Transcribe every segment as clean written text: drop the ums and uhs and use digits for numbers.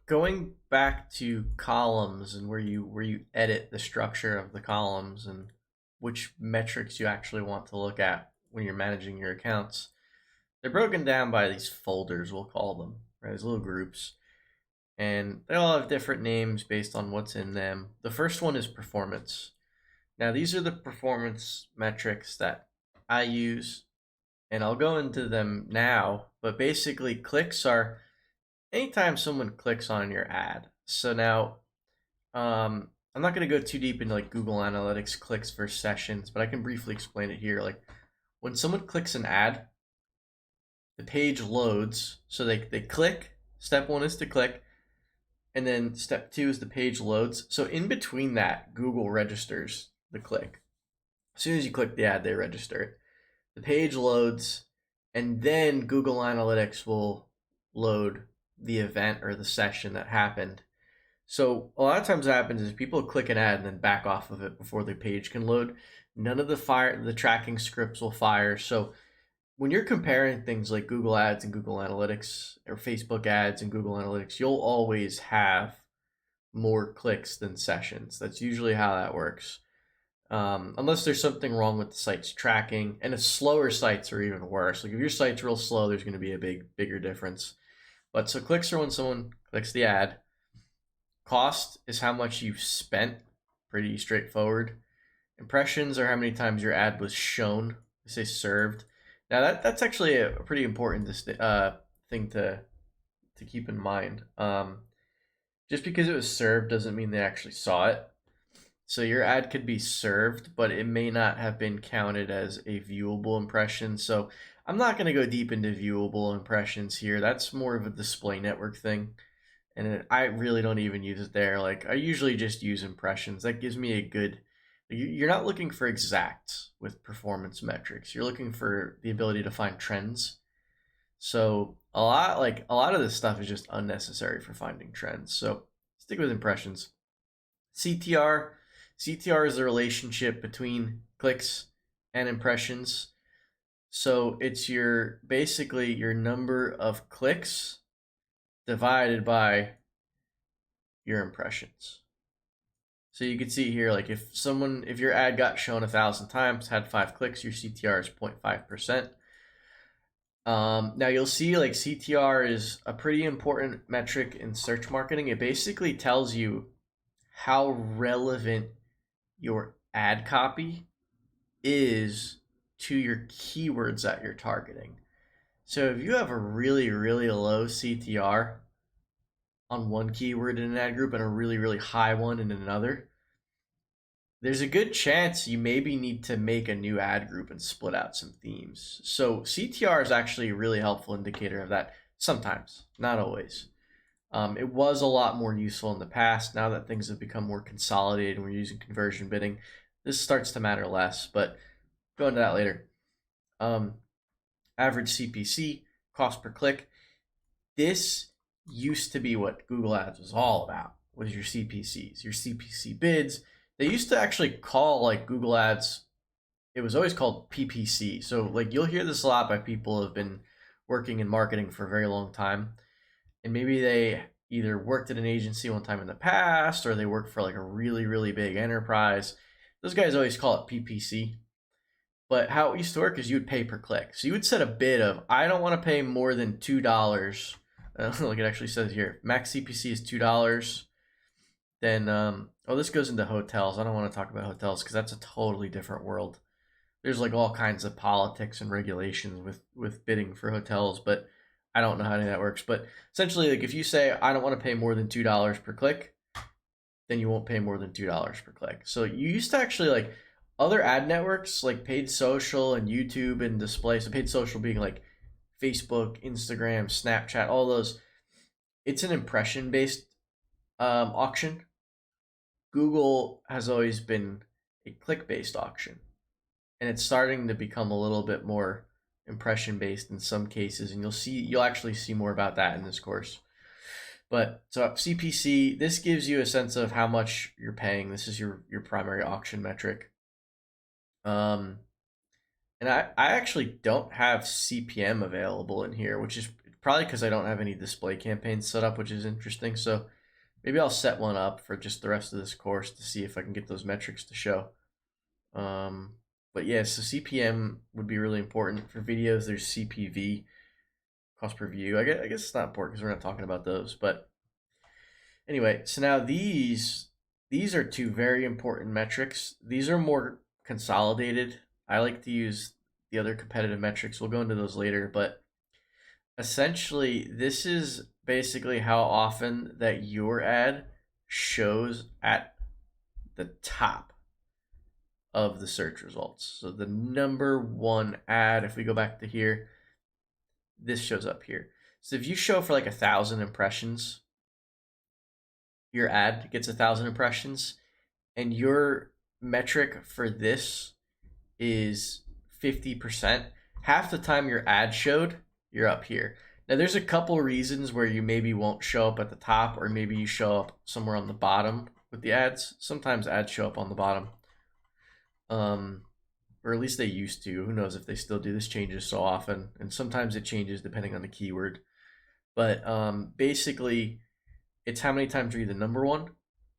Going back to columns and where you edit the structure of the columns and which metrics you actually want to look at when you're managing your accounts, they're broken down by these folders, we'll call them, right? These little groups, and they all have different names based on what's in them. The first one is performance. Now, these are the performance metrics that I use, and I'll go into them now. But basically, clicks are anytime someone clicks on your ad. So now, I'm not going to go too deep into like Google Analytics clicks versus sessions, but I can briefly explain it here. Like when someone clicks an ad, the page loads. So they click. Step one is to click, and then step two is the page loads. So in between that, Google registers the click. As soon as you click the ad, they register it. The page loads, and then Google Analytics will load the event or the session that happened. So a lot of times what happens is people click an ad and then back off of it before the page can load. None of the tracking scripts will fire. So when you're comparing things like Google Ads and Google Analytics or Facebook ads and Google Analytics, you'll always have more clicks than sessions. That's usually how that works. Unless there's something wrong with the site's tracking, and if slower sites are even worse. Like if your site's real slow, there's going to be a bigger difference. But so clicks are when someone clicks the ad. Cost is how much you've spent. Pretty straightforward. Impressions are how many times your ad was shown. They say served. Now that's actually a pretty important thing to keep in mind. Just because it was served doesn't mean they actually saw it. So your ad could be served, but it may not have been counted as a viewable impression. So I'm not going to go deep into viewable impressions here. That's more of a display network thing. And I really don't even use it there. Like I usually just use impressions. That gives me a good, you're not looking for exacts with performance metrics. You're looking for the ability to find trends. So a lot of this stuff is just unnecessary for finding trends. So stick with impressions. CTR. CTR is the relationship between clicks and impressions. So it's your basically your number of clicks divided by your impressions. So you can see here, like if your ad got shown 1,000 times, had 5 clicks, your CTR is 0.5%. Now you'll see like CTR is a pretty important metric in search marketing. It basically tells you how relevant your ad copy is to your keywords that you're targeting. So if you have a really, really low CTR on one keyword in an ad group and a really, really high one in another, there's a good chance you maybe need to make a new ad group and split out some themes. So CTR is actually a really helpful indicator of that sometimes, not always. It was a lot more useful in the past. Now that things have become more consolidated and we're using conversion bidding, this starts to matter less, but go into that later. Average CPC, cost per click. This used to be what Google Ads was all about, was your CPCs, your CPC bids. They used to actually call like Google Ads, it was always called PPC. So like you'll hear this a lot by people who have been working in marketing for a very long time. And maybe they either worked at an agency one time in the past or they worked for like a really, really big enterprise. Those guys always call it PPC. But how it used to work is you would pay per click. So you would set a bid of, I don't want to pay more than $2. Like it actually says here, max CPC is $2. Then, this goes into hotels. I don't want to talk about hotels because that's a totally different world. There's like all kinds of politics and regulations with bidding for hotels, but I don't know how any of that works. But essentially, like if you say I don't want to pay more than $2 per click, then you won't pay more than $2 per click. So you used to actually like other ad networks like paid social and YouTube and display. So paid social being like Facebook, Instagram, Snapchat, all those. It's an impression based auction. Google has always been a click based auction, and it's starting to become a little bit more impression based in some cases, and you'll actually see more about that in this course. But so CPC, this gives you a sense of how much you're paying. This is your primary auction metric. And I actually don't have CPM available in here, which is probably because I don't have any display campaigns set up, which is interesting. So maybe I'll set one up for just the rest of this course to see if I can get those metrics to show. But yeah, so CPM would be really important for videos. There's CPV, cost per view. I guess it's not important because we're not talking about those. But anyway, so now these are two very important metrics. These are more consolidated. I like to use the other competitive metrics. We'll go into those later, but essentially this is basically how often that your ad shows at the top of the search results. So the number one ad, if we go back to here, this shows up here. So if you show for like 1,000 impressions, your ad gets 1,000 impressions, and your metric for this is 50%. Half the time your ad showed, you're up here. Now there's a couple reasons where you maybe won't show up at the top, or maybe you show up somewhere on the bottom with the ads. Sometimes ads show up on the bottom. Or at least they used to. Who knows if they still do? This changes so often, and sometimes it changes depending on the keyword. But basically, it's how many times were you the number one,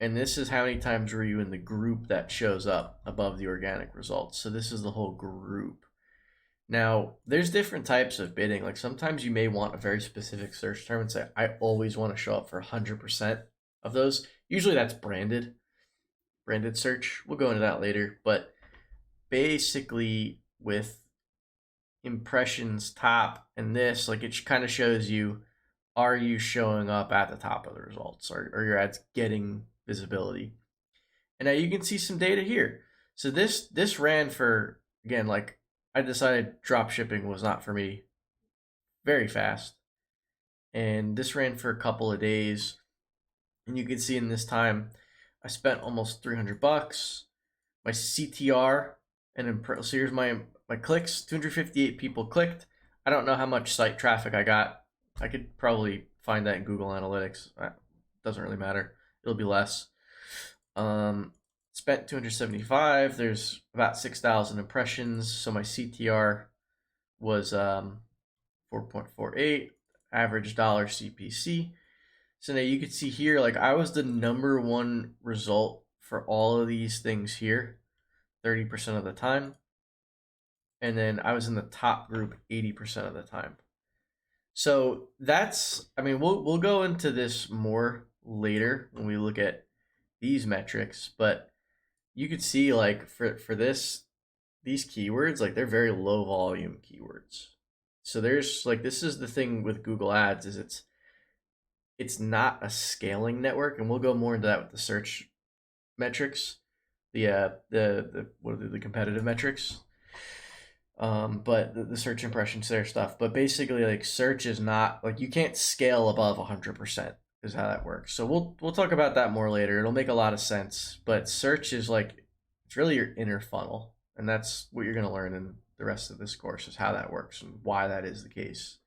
and this is how many times were you in the group that shows up above the organic results. So this is the whole group. Now, there's different types of bidding. Like sometimes you may want a very specific search term and say, I always want to show up for 100% of those. Usually that's branded search. We'll go into that later. But basically with impressions top and this, like it kind of shows you, are you showing up at the top of the results? Are your ads getting visibility? And now you can see some data here. So this ran for, again, like I decided drop shipping was not for me, very fast. And this ran for a couple of days. And you can see in this time, I spent almost $300. My CTR, and so here's my clicks, 258 people clicked. I don't know how much site traffic I got. I could probably find that in Google Analytics. Doesn't really matter. It'll be less. Spent 275. There's about 6,000 impressions. So my CTR was 4.48. Average dollar CPC. So now you can see here, like I was the number one result for all of these things here, 30% of the time. And then I was in the top group 80% of the time. So that's, I mean, we'll go into this more later when we look at these metrics, but you could see like for these keywords, like they're very low volume keywords. So there's like, this is the thing with Google Ads, is it's not a scaling network, and we'll go more into that with the search metrics, the competitive metrics. But the search impression share stuff. But basically, like search is not like, you can't scale above 100% is how that works. So we'll talk about that more later. It'll make a lot of sense. But search is like, it's really your inner funnel, and that's what you're going to learn in the rest of this course, is how that works and why that is the case.